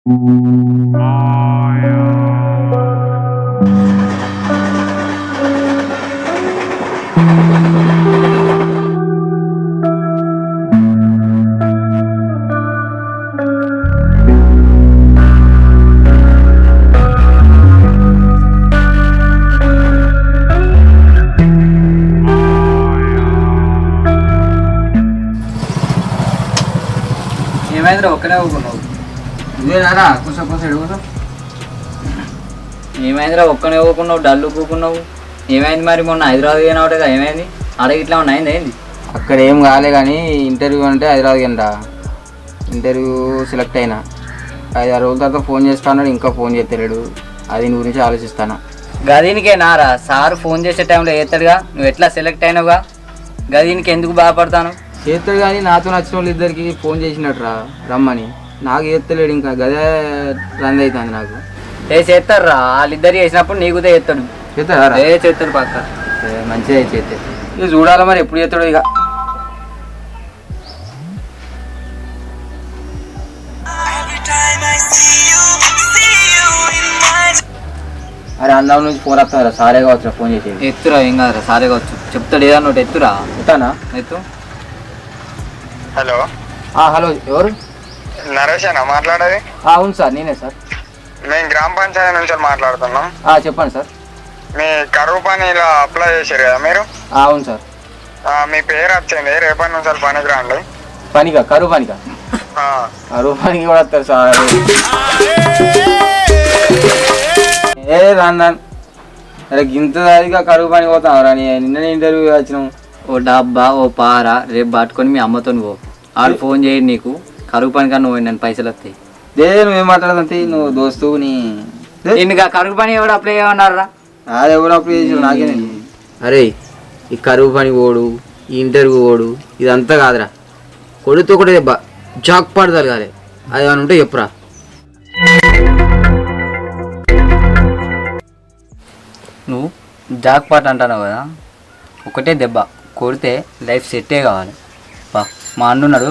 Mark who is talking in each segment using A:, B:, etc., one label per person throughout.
A: ఏమైందిరా ఒక్కనే ఊకున్నావు?
B: ఇదేనారా కూర్చో కూర్చో ఎడుగుతావు?
A: ఏమైందిరా ఒక్కనే ఊకున్నావు, డల్లు కూకున్నావు? ఏమైంది మరి? మొన్న హైదరాబాద్ పోయినావుగా, ఏమైంది? అడగ ఇట్లా ఉన్నాయింది ఏంది?
B: అక్కడ ఏం కాలే కానీ ఇంటర్వ్యూ అంటే హైదరాబాద్ కింద ఇంటర్వ్యూ సెలెక్ట్ అయినా 5-6 రోజుల తర్వాత ఫోన్ చేస్తాడు, ఇంకా ఫోన్ చేస్తలేడు. అది నీ గురించి ఆలోచిస్తాను.
A: గదీనికే నారా సార్ ఫోన్ చేసే టైంలో చేస్తాడుగా, నువ్వు ఎట్లా సెలెక్ట్ అయినావుగా, గదీనికి ఎందుకు బాధపడతాను?
B: చేస్తాడు కానీ నాతో నచ్చిన వాళ్ళు ఇద్దరికి ఫోన్ చేసినట్రా రమ్మని, నాకు చేస్తలేడు. ఇంకా గదే రంది అవుతుంది నాకు.
A: చేస్తాడు వాళ్ళిద్దరు చేసినప్పుడు నీకు చేస్తాడు.
B: చేస్తాడా?
A: చేస్తాడు పక్క.
B: మంచిగా చేస్తే ఇక చూడాలి మరి ఎప్పుడు చేస్తాడు. ఇక అరే అందరం నుంచి ఫోన్ వస్తారా? సారే కావచ్చు ఫోన్ చేసి.
A: ఎత్తురా, ఏం కాదురా, సారే కావచ్చు. చెప్తాడు ఏదన్నా ఒకటి. ఎత్తురా.
B: ఎత్తానా?
A: ఎత్తు.
C: హలో
B: హలో, ఎవరు?
C: నరేషేనా మాట్లాడేది?
B: అవును సార్, నేనే సార్.
C: మేము గ్రామ పంచాయతీ నుంచి మాట్లాడుతున్నాం.
B: చెప్పండి సార్.
C: మీ కరువు పనిలో అప్లై చేశారు కదా మీరు?
B: అవును సార్.
C: మీ పేరు వచ్చింది, రేపటి నుంచి పనికి రండి.
B: పనికా? కరువు పనికా? కరువు పనికి కూడా వస్తారు సార్. రాను అరే గింత దాదిగా కరువు పనికి పోతాం రా. నిన్ననే ఇంటర్వ్యూ వచ్చినాం.
A: ఓ డబ్బా ఓ పారా రేపు పట్టుకొని మీ అమ్మతో పో. వాళ్ళు ఫోన్ చేయండి నీకు, కరువు పని కన్నా పోయి నన్ను పైసలు వస్తాయి.
B: నువ్వేం మాట్లాడుతుంది? నువ్వు దోస్తు
A: నిన్ను కరువు పని ఎవడు అప్లై చేయమన్నారా?
B: అది ఎవరు అప్లై చేసి నాకే. అరే ఈ కరువు పని పోడు, ఈ ఇంటర్వ్యూ పోడు, ఇదంతా కాదురా. కొడుతో కూడా దెబ్బ జాక్ పాడతారు కాలే. అది ఏమైనా ఉంటే చెప్పురా.
A: నువ్వు జాక్ పాట్ అంటున్నావు కదా, ఒకటే దెబ్బ కొడితే లైఫ్ సెట్టే కావాలి. బా మా అన్నున్నాడు,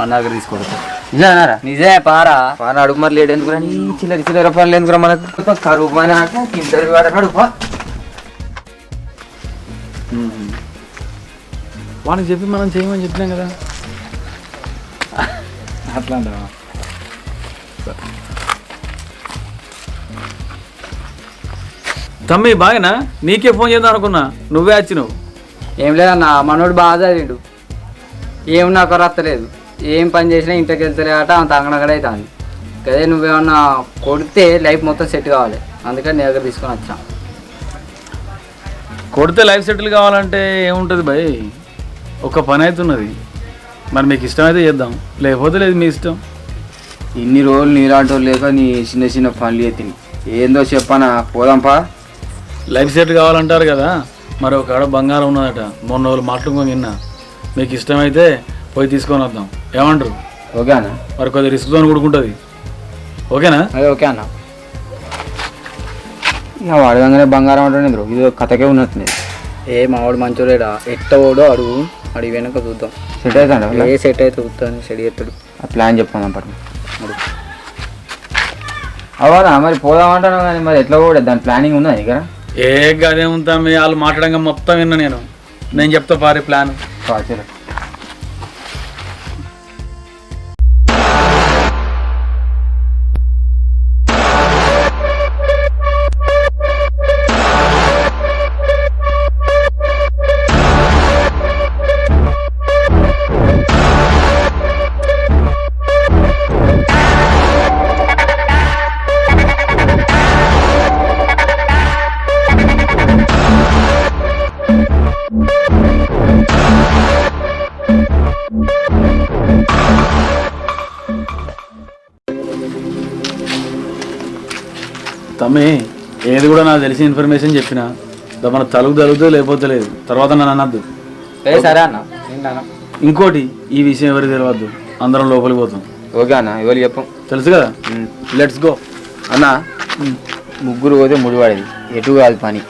A: అన్న దగ్గర తీసుకొడుతా.
B: నిజారా?
A: నిజమే పారా.
B: పని అడుగు మరి లేట్ ఎందుకు రాని? చిల్లర పనులు ఎందుకురా మనకు? కరువు పని ఇంటర్వ్యూ అడుగు.
D: వానికి చెప్పి మనం చేయమని చెప్పినాం కదా. అట్లా అంటావా? తమ్మి బాగానా? నీకే ఫోన్ చేద్దాం అనుకున్నా, నువ్వే వచ్చినావు.
A: ఏం లేదన్న, మనోడు బాగా చదివిండు. ఏం నాకు రత్తలేదు, ఏం పని చేసినా ఇంటికి వెళ్తలే అట, అంత అంగనగడ అవుతుంది. అదే నువ్వేమన్నా కొడితే లైఫ్ మొత్తం సెట్ కావాలి, అందుకని నీ దగ్గర తీసుకొని వచ్చాం.
D: కొడితే లైఫ్ సెటిల్ కావాలంటే ఏముంటుంది భయ్, ఒక పని అవుతున్నది. మరి మీకు ఇష్టమైతే చేద్దాం, లేకపోతే లేదు, మీ ఇష్టం.
B: ఇన్ని రోజులు నీలాంటి వాళ్ళు లేక నీ చిన్న చిన్న పనులు ఎత్తిని ఏందో చెప్పానా? పోదాంపా.
D: లైఫ్ సెటిల్ కావాలంటారు కదా, మరి ఒక ఆడ బంగారం ఉన్నదట, మొన్న రోజులు మాట్లాడుకొని విన్నా. మీకు ఇష్టమైతే పోయి తీసుకొని వద్దాం, ఏమంటారు?
B: ఓకే అన్న.
D: మరి కొద్దిగా రిస్క్తో కూడుకుంటుంది, ఓకేనా?
B: అదే ఓకే అన్న. ఇక వాడగానే బంగారం అంటే ఇది కథకే ఉన్నట్టుంది.
A: మావాడు మంచోడేడా, ఎట్ట ఓడో అడుగు, అడిగి వెనక చూద్దాం.
B: సెట్ అవుతాడు?
A: ఏ సెట్ అయితే చూస్తాను, సెట్ చేస్తాడు.
B: ఆ ప్లాన్ చెప్పాను పట్టు. అవనా మరి పోదామంటాను కానీ మరి ఎట్లా కూడా దాని ప్లానింగ్ ఉన్నది ఇక్కడ?
D: ఏ గదే ఉంటా, వాళ్ళు మాట్లాడంగా మొత్తం విన్నా నేను చెప్తా పారి ప్లాన్.
B: సరే.
D: తమ్మి ఏది కూడా నాకు తెలిసిన ఇన్ఫర్మేషన్ చెప్పిన మన తలుగు తలుగుతుంది, లేకపోతే లేదు, తర్వాత నన్ను అనద్దు.
A: సరే అన్న.
D: ఇంకోటి, ఈ విషయం ఎవరికి తెలియవద్దు, అందరం లోపలికి పోతాం.
B: ఓకే అన్న, ఎవరు చెప్పం,
D: తెలుసు కదా. లెట్స్ గో
B: అన్న. ముగ్గురు పోతే ముడివాడేది, ఎటు కాదు పని,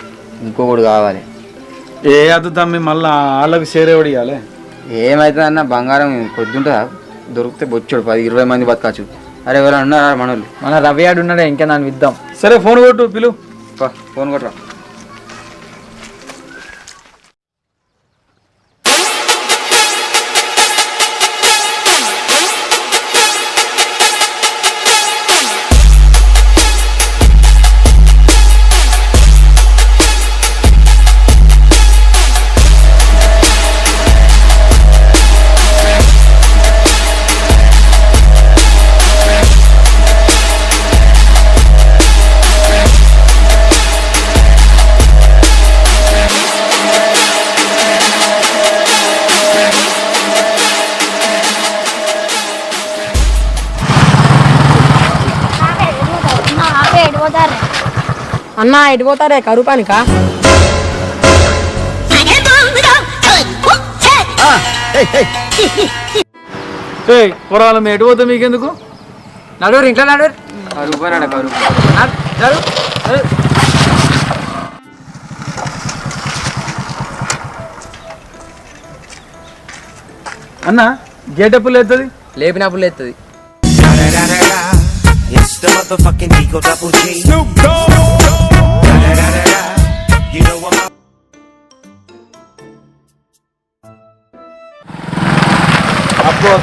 B: ఇంకొకటి కావాలి.
D: ఏ అద్దు తమ్మి, మళ్ళీ వాళ్ళకి షేర్ ఎవడు ఇవ్వాలి?
B: ఏమవుతుంది అన్న, బంగారం కొద్దింటుందా? దొరికితే బొచ్చాడు 10-20 మంది బతకచ్చు. అరే ఎవరైనా ఉన్నారా మనోళ్ళు?
A: మన రవి ఆడు ఉన్నాడే ఇంకా నన్ను ఇద్దాం.
D: సరే ఫోన్ కొట్టు పిలు.
B: ఫోన్ కొట్టరా.
E: అన్న ఎటు పోతారే కరువు పనికా?
D: పొరాలు మేము ఎటు పోతే మీకెందుకు?
A: నడురు ఇంట్లో నడురు.
B: రూపాయలు కరువు.
D: అన్న గేట్ ఎప్పుడు లేస్తుంది?
A: లేపినప్పుడు లేస్తుంది.
F: It's the motherfucking Eagle Double G. Snoop Dogg. You know I'm out.
D: అప్పుడు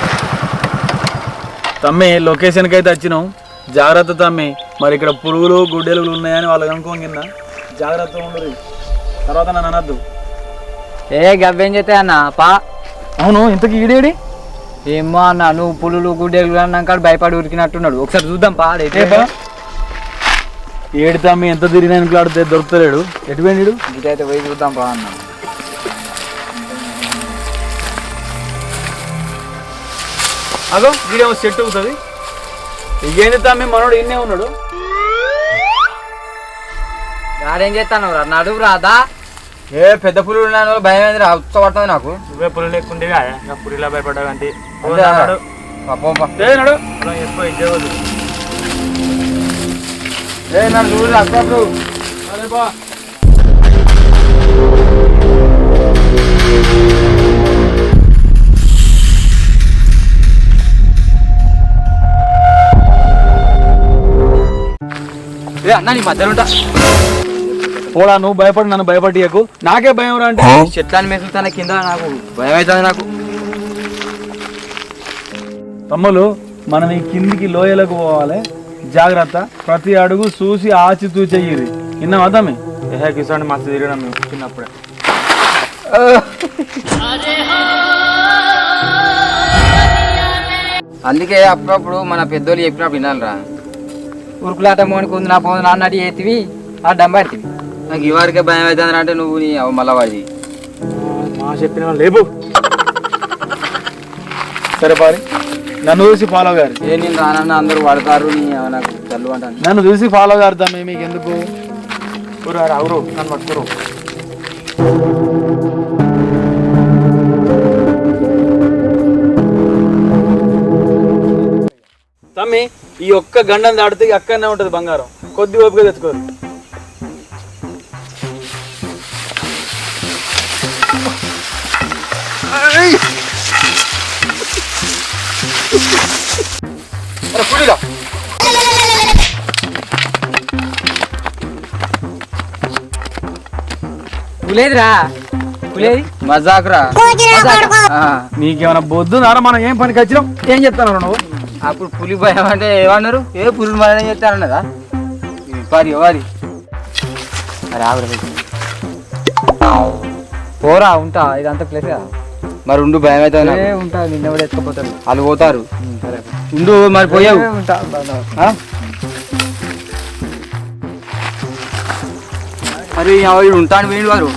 D: తమ్మి లొకేషన్కి అయితే వచ్చినాం. జాగ్రత్త తమ్మి. మరి ఇక్కడ పురుగులు గుడ్డెలు ఉన్నాయని వాళ్ళు కనుక్కోని కింద జాగ్రత్త ఉండదు. తర్వాత నన్ను అనద్దు.
A: గవ్వేం చేస్తే అన్న పా.
D: అవును ఇంతకు ఈడేడి?
A: ఏమో అన్న నువ్వు పులులు గుడ్డెలు అన్నాక భయపడి ఉరికినట్టున్నాడు. ఒకసారి చూద్దాం పా.
D: ఏడు తమ్మి ఎంత తిరిగినా ఆడితే దొరుకుతలేడు. ఎటు పోయినాడు?
A: ఇటైతే పోయి చూద్దాం పా అన్న.
D: అదో వీడేమో సెట్ అవుతుంది. ఇకేంది తమ్మి మనోడు ఇన్నే ఉన్నాడు.
A: గాడేం చేస్తాను రా నడువు రాదా?
B: పెద్ద పులులు ఉన్నాను భయం ఏంది రా, ఉచ్చబడుతుంది నాకు.
D: నువ్వే పులు లేకుండే పులిలా భయపడ్డావు అంటే
B: నన్ను చూడు అప్పుడు.
A: అన్న నీ మధ్యలో ఉంటా.
D: పోడా నువ్వు భయపడి నన్ను భయపడియకు. నాకే భయం రా అంటే
B: చెట్లని మెసులుతానే కింద నాకు భయం అవుతుంది నాకు.
D: తమ్ములు మనం ఈ కిందికి లోయలకు పోవాలి. జాగ్రత్త. ప్రతి అడుగు చూసి ఆచితూ చెయ్యి. విన్నావా తమ్మి? కిసాన్ మస్తు తిరిగినాం మేము చిన్నప్పుడే.
B: అందుకే అప్పుడప్పుడు మన పెద్దోళ్ళు చెప్పినప్పుడు వినాలిరా.
A: ఉరుకులాట మోనికి ఉంది నా పోదు అన్నట్టు చేతివి ఆ డంబడితివి.
B: నాకు ఇవరికే భయం అవుతుంది అంటే నువ్వు నీ మళ్ళా వాడి
D: మా చెప్పిన లేవు. సరే పారి నన్ను చూసి ఫాలో గారు.
B: నేను రానన్న అందరూ పడతారు నీ నాకు చల్లు అంటాను.
D: నన్ను చూసి ఫాలో గారు తమ్మి. మీకు ఎందుకు అవురు నన్ను పట్టుకోరు. తమ్మి ఈ ఒక్క గండం దాడితే అక్కడనే ఉంటది బంగారం. కొద్ది ఓపిక తెచ్చుకోరు.
A: పులేదిరా పులేది
B: మజాకురా.
D: నీకేమైనా బొద్దు నారా? మనం ఏం పనికి వచ్చినాం? ఏం చెప్తాను నువ్వు?
B: అప్పుడు పులి భయం అంటే ఏమన్నారు? పులి భయం చెప్తారన్నదా? పారి వారి
A: పోరా ఉంటా. ఇదంతా ప్లేస్
B: మరి ఉండు భయం అవుతుంది.
A: ఉంటా. నిన్న కూడా ఎత్తుకపోతారు
B: వాళ్ళు పోతారు. ఉండు మరి పోయావు.
A: ఉంటా.
B: మరి ఉంటాను పోయిండు వారు.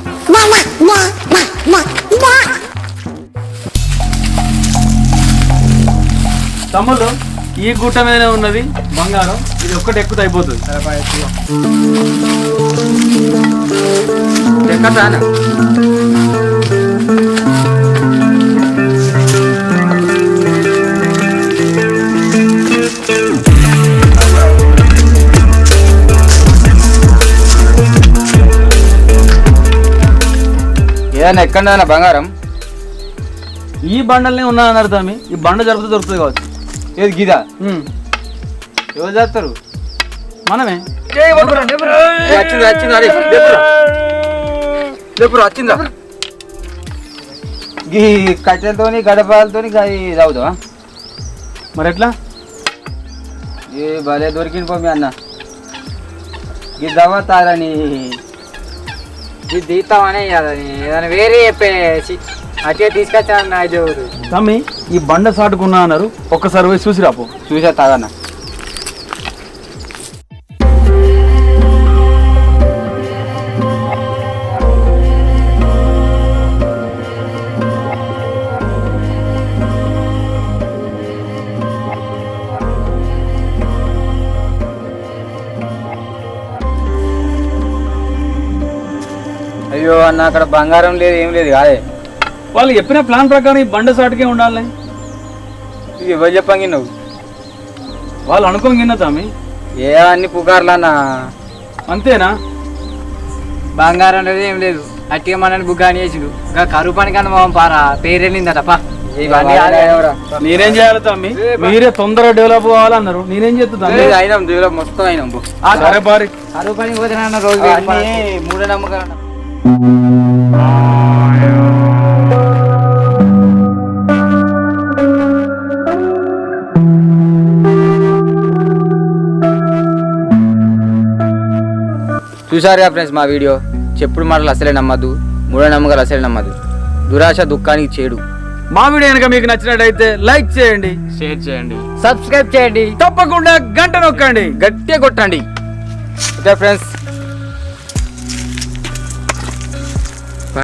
D: తమ్ముళ్ళు ఈ గుట్ట మీదనే ఉన్నది బంగారం. ఇది ఒక్కటి ఎక్కుత అయిపోతుంది.
B: ఏదైనా ఎక్కడ బంగారం
D: ఈ బండల్నే ఉన్నా అన్నారు తమ్మి. ఈ బండ జరిపితే దొరుకుతుంది కావచ్చు.
B: ఏది గీదా?
A: ఎవరు చేస్తారు?
D: మనమే.
B: వచ్చిందా
A: ఈ కట్టెలతోని గడపాలతోని చదువుతావా?
D: మరి ఎట్లా?
A: ఏ భలే దొరికింది పో మీ అన్న. ఇది చదువుతారని ఇది తీస్తామని ఏదైనా వేరే చెప్పేసి అట్టే తీసుకొచ్చాను నా దేవుడు.
D: తమ్మి ఈ బండ సాటుకున్నా అన్నారు, ఒక్కసారి పోయి చూసి రాపో.
A: చూసా తాగన్న. అయ్యో అన్న అక్కడ బంగారం లేదు ఏం లేదు కాదే.
D: వాళ్ళు చెప్పిన ప్లాన్ ప్రకారం ఈ బండ సాటుకే ఉండాలి.
A: ఇది ఎవరు చెప్పంగి నువ్వు?
D: వాళ్ళు అనుకోంగిన్న తమ్మి.
A: ఏ అన్ని పుకార్లు అన్న.
D: అంతేనా?
A: బంగారం లేదు ఏం లేదు, అట్టిగా మనని బుగ్గాని చేసిండు. ఇంకా కరువు పని కన్నా మా పారా పేరెళ్ళిందట. పా
D: నేనేం చేయాలి తమ్మి? మీరే తొందరగా డెవలప్ అవ్వాలన్నారు, నేనేం చేస్తా?
A: అయినాం డెవలప్ మొత్తం అయినాం.
D: సరే పారి.
A: కరువు పని పోతే రోజు మూఢ నమ్మకాలు. చూసారుగా ఫ్రెండ్స్ మా వీడియో. చెప్పుడు మాటలు అసలే నమ్మద్దు, మూఢనమ్మకాలు అసలే నమ్మద్దు. దురాశ దుఃఖానికి చేడు.
D: మా వీడియో కనుక మీకు నచ్చినట్టయితే లైక్ చేయండి,
A: షేర్ చేయండి, సబ్స్క్రైబ్ చేయండి,
D: తప్పకుండా గంట నొక్కండి,
A: గట్టిగా కొట్టండి. Okay friends,